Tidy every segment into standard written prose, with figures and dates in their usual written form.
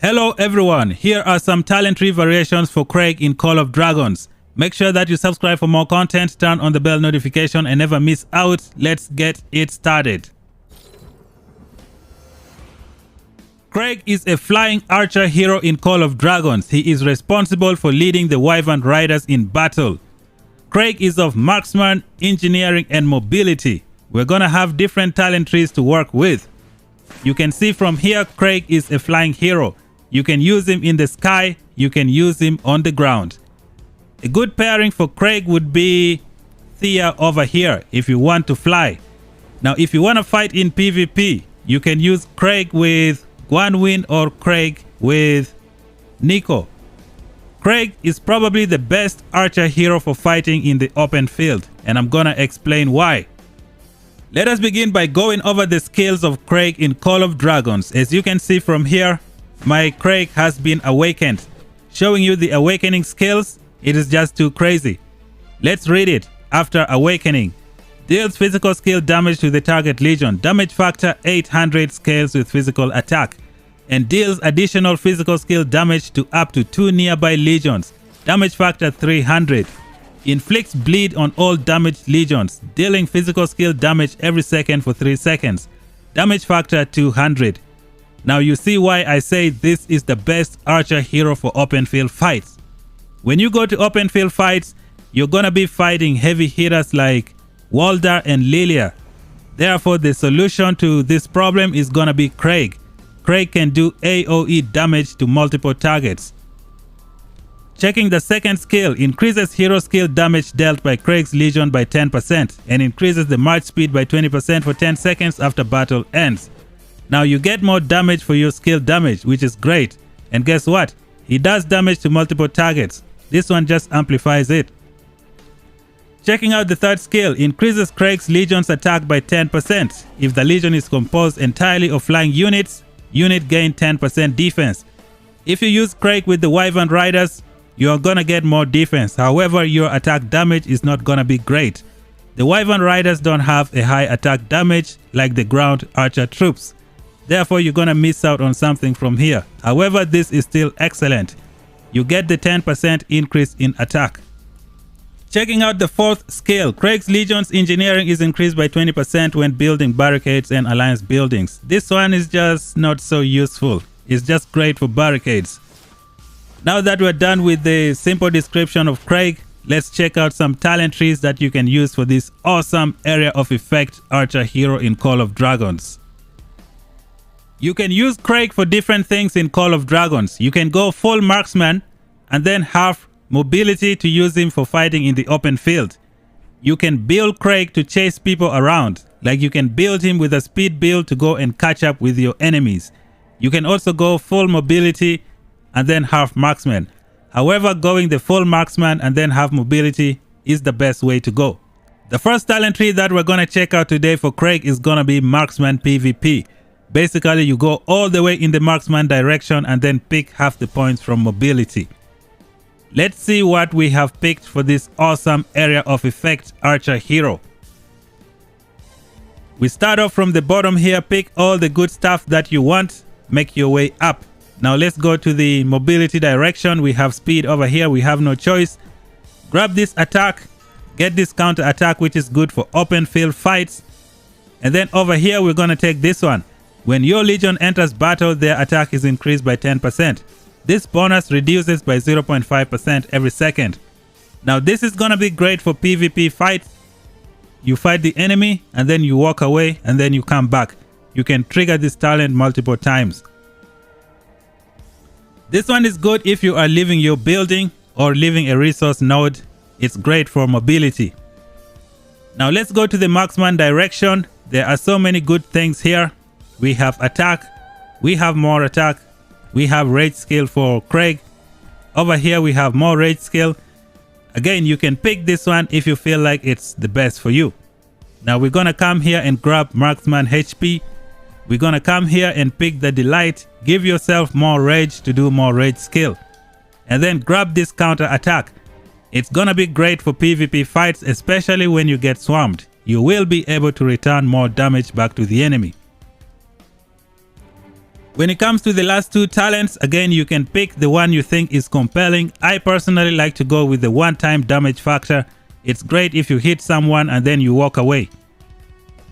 Hello everyone, here are some talent tree variations for KREGG in Call of Dragons. Make sure that you subscribe for more content, turn on the bell notification and never miss out. Let's get it started. KREGG is a flying archer hero in Call of Dragons. He is responsible for leading the Wyvern Riders in battle. KREGG is of marksman, engineering and mobility. We're gonna have different talent trees to work with. You can see from here, KREGG is a flying hero. You can use him in the sky, you can use him on the ground. A good pairing for KREGG would be Thea over here if you want to fly. Now if you want to fight in PvP, you can use KREGG with Gwanwyn or KREGG with Nico. KREGG is probably the best archer hero for fighting in the open field, and I'm gonna explain why. Let us begin by going over the skills of KREGG in Call of Dragons. As you can see from here, my KREGG has been awakened. Showing you the awakening skills, it is just too crazy. Let's read it. After awakening, deals physical skill damage to the target legion. Damage factor 800, scales with physical attack. And deals additional physical skill damage to up to 2 nearby legions. Damage factor 300. Inflicts bleed on all damaged legions, dealing physical skill damage every second for 3 seconds. Damage factor 200. Now you see why I say this is the best archer hero for open field fights. When you go to open field fights, you're gonna be fighting heavy hitters like Walder and Lilia. Therefore, the solution to this problem is gonna be KREGG. KREGG can do AoE damage to multiple targets. Checking the second skill, increases hero skill damage dealt by KREGG's Legion by 10% and increases the march speed by 20% for 10 seconds after battle ends. Now you get more damage for your skill damage, which is great. And guess what? He does damage to multiple targets. This one just amplifies it. Checking out the third skill, increases KREGG's Legion's attack by 10%. If the Legion is composed entirely of flying units, unit gain 10% defense. If you use KREGG with the Wyvern Riders, you are gonna get more defense. However, your attack damage is not gonna be great. The Wyvern Riders don't have a high attack damage like the ground archer troops. Therefore, you're gonna miss out on something from here. However, this is still excellent. You get the 10% increase in attack. Checking out the fourth skill, KREGG's Legion's engineering is increased by 20% when building barricades and alliance buildings. This one is just not so useful. It's just great for barricades. Now that we're done with the simple description of KREGG, let's check out some talent trees that you can use for this awesome area of effect archer hero in Call of Dragons. You can use KREGG for different things in Call of Dragons. You can go full marksman and then have mobility to use him for fighting in the open field. You can build KREGG to chase people around. Like you can build him with a speed build to go and catch up with your enemies. You can also go full mobility and then have marksman. However, going the full marksman and then have mobility is the best way to go. The first talent tree that we're gonna check out today for KREGG is gonna be marksman PvP. Basically, you go all the way in the marksman direction and then pick half the points from mobility. Let's see what we have picked for this awesome area of effect archer hero. We start off from the bottom here, pick all the good stuff that you want, make your way up. Now let's go to the mobility direction. We have speed over here, we have no choice. Grab this attack, get this counter attack which is good for open field fights. And then over here we're gonna take this one. When your Legion enters battle, their attack is increased by 10%. This bonus reduces by 0.5% every second. Now this is gonna be great for PvP fights. You fight the enemy and then you walk away and then you come back. You can trigger this talent multiple times. This one is good if you are leaving your building or leaving a resource node. It's great for mobility. Now let's go to the marksman direction. There are so many good things here. We have attack, we have more attack, we have rage skill for KREGG. Over here we have more rage skill. Again, you can pick this one if you feel like it's the best for you. Now we're gonna come here and grab marksman HP. We're gonna come here and pick the delight. Give yourself more rage to do more rage skill. And then grab this counter attack. It's gonna be great for PvP fights, especially when you get swarmed. You will be able to return more damage back to the enemy. When it comes to the last two talents, again, you can pick the one you think is compelling. I personally like to go with the one-time damage factor. It's great if you hit someone and then you walk away.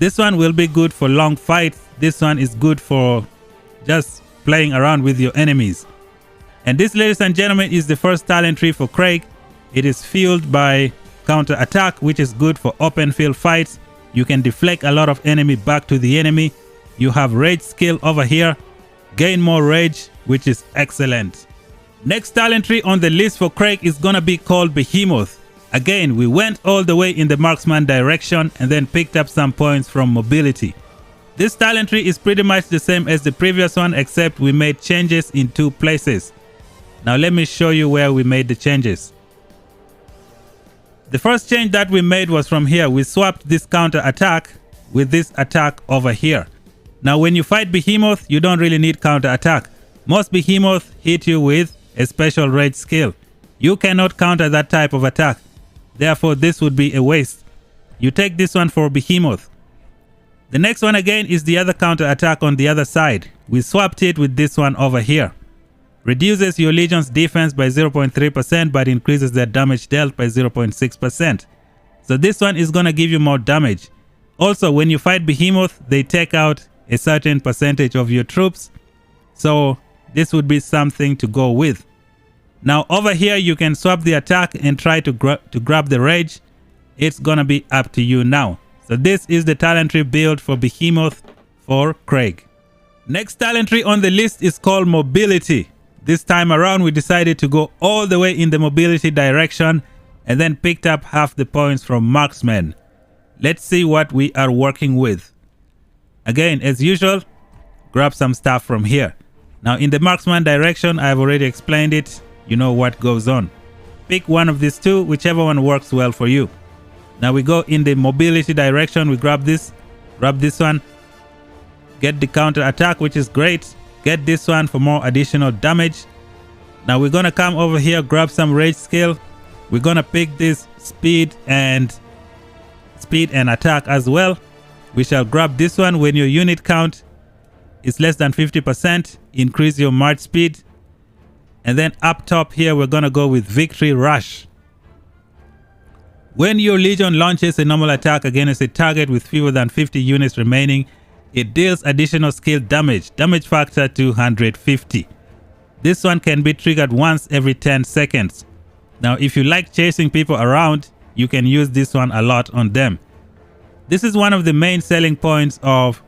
This one will be good for long fights. This one is good for just playing around with your enemies. And this, ladies and gentlemen, is the first talent tree for KREGG. It is fueled by counter attack, which is good for open field fights. You can deflect a lot of enemy back to the enemy. You have rage skill over here. Gain more rage, which is excellent. Next talent tree on the list for KREGG is gonna be called Behemoth. Again, we went all the way in the marksman direction and then picked up some points from mobility. This talent tree is pretty much the same as the previous one, except we made changes in two places. Now let me show you where we made the changes. The first change that we made was from here. We swapped this counter attack with this attack over here. Now when you fight Behemoth, you don't really need counter attack. Most Behemoth hit you with a special rage skill. You cannot counter that type of attack. Therefore, this would be a waste. You take this one for Behemoth. The next one again is the other counter attack on the other side. We swapped it with this one over here. Reduces your Legion's defense by 0.3% but increases their damage dealt by 0.6%. So this one is going to give you more damage. Also, when you fight Behemoth, they take out a certain percentage of your troops. So this would be something to go with. Now over here you can swap the attack and try to grab the rage. It's going to be up to you now. So this is the talent tree build for Behemoth for KREGG. Next talent tree on the list is called Mobility. This time around we decided to go all the way in the mobility direction and then picked up half the points from marksmen. Let's see what we are working with. Again, as usual, grab some stuff from here. Now in the marksman direction, I've already explained it. You know what goes on. Pick one of these two, whichever one works well for you. Now we go in the mobility direction. We grab this one. Get the counter attack, which is great. Get this one for more additional damage. Now we're gonna come over here, grab some rage skill. We're gonna pick this speed and attack as well. We shall grab this one. When your unit count is less than 50%, increase your march speed. And then up top here, we're gonna go with Victory Rush. When your Legion launches a normal attack against a target with fewer than 50 units remaining, it deals additional skill damage factor 250. This one can be triggered once every 10 seconds. Now if you like chasing people around, you can use this one a lot on them. This is one of the main selling points of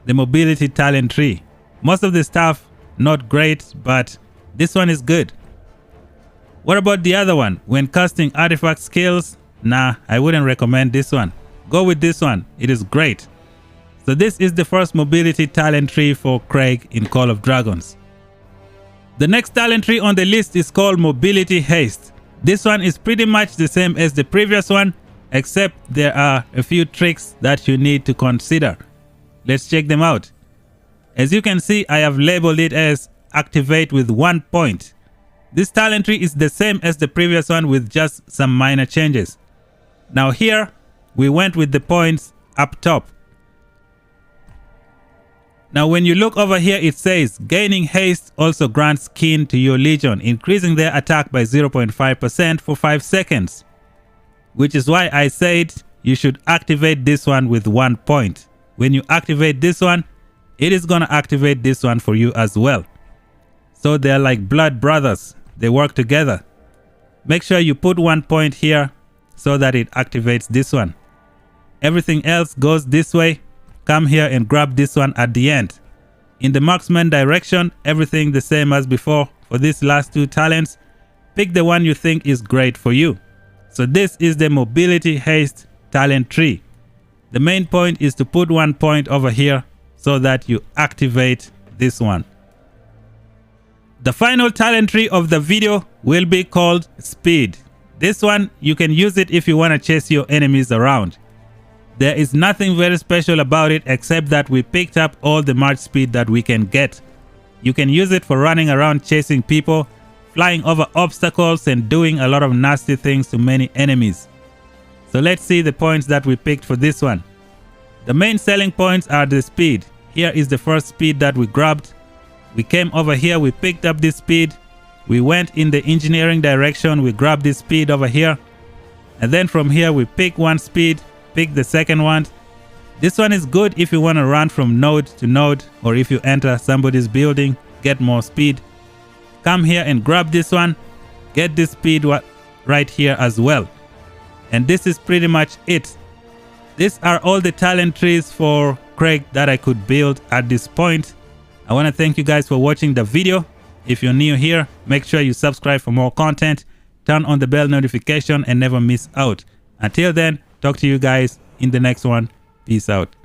the mobility talent tree. Most of the stuff not great, but this one is good. What about the other one? When casting artifact skills, nah, I wouldn't recommend this one. Go with this one, it is great. So this is the first mobility talent tree for KREGG in Call of Dragons. The next talent tree on the list is called Mobility Haste. This one is pretty much the same as the previous one, except there are a few tricks that you need to consider. Let's check them out. As you can see, I have labeled it as activate with 1 point. This talent tree is the same as the previous one with just some minor changes. Now here, we went with the points up top. Now when you look over here, it says gaining haste also grants kin to your Legion, increasing their attack by 0.5% for 5 seconds. Which is why I said you should activate this one with 1 point. When you activate this one, it is going to activate this one for you as well. So they're like blood brothers. They work together. Make sure you put 1 point here so that it activates this one. Everything else goes this way. Come here and grab this one at the end. In the marksman direction, everything the same as before. For these last two talents, pick the one you think is great for you. So this is the mobility haste talent tree. The main point is to put 1 point over here so that you activate this one. The final talent tree of the video will be called Speed. This one, you can use it if you want to chase your enemies around. There is nothing very special about it except that we picked up all the march speed that we can get. You can use it for running around chasing people, flying over obstacles and doing a lot of nasty things to many enemies. So let's see the points that we picked for this one. The main selling points are the speed. Here is the first speed that we grabbed. We came over here, we picked up this speed. We went in the engineering direction, we grabbed this speed over here. And then from here, we pick one speed, pick the second one. This one is good if you want to run from node to node, or if you enter somebody's building, get more speed. Come here and grab this one, get this speed right here as well. And this is pretty much it. These are all the talent trees for KREGG that I could build at this point. I want to thank you guys for watching the video. If you're new here, make sure you subscribe for more content, turn on the bell notification and never miss out. Until then, talk to you guys in the next one. Peace out.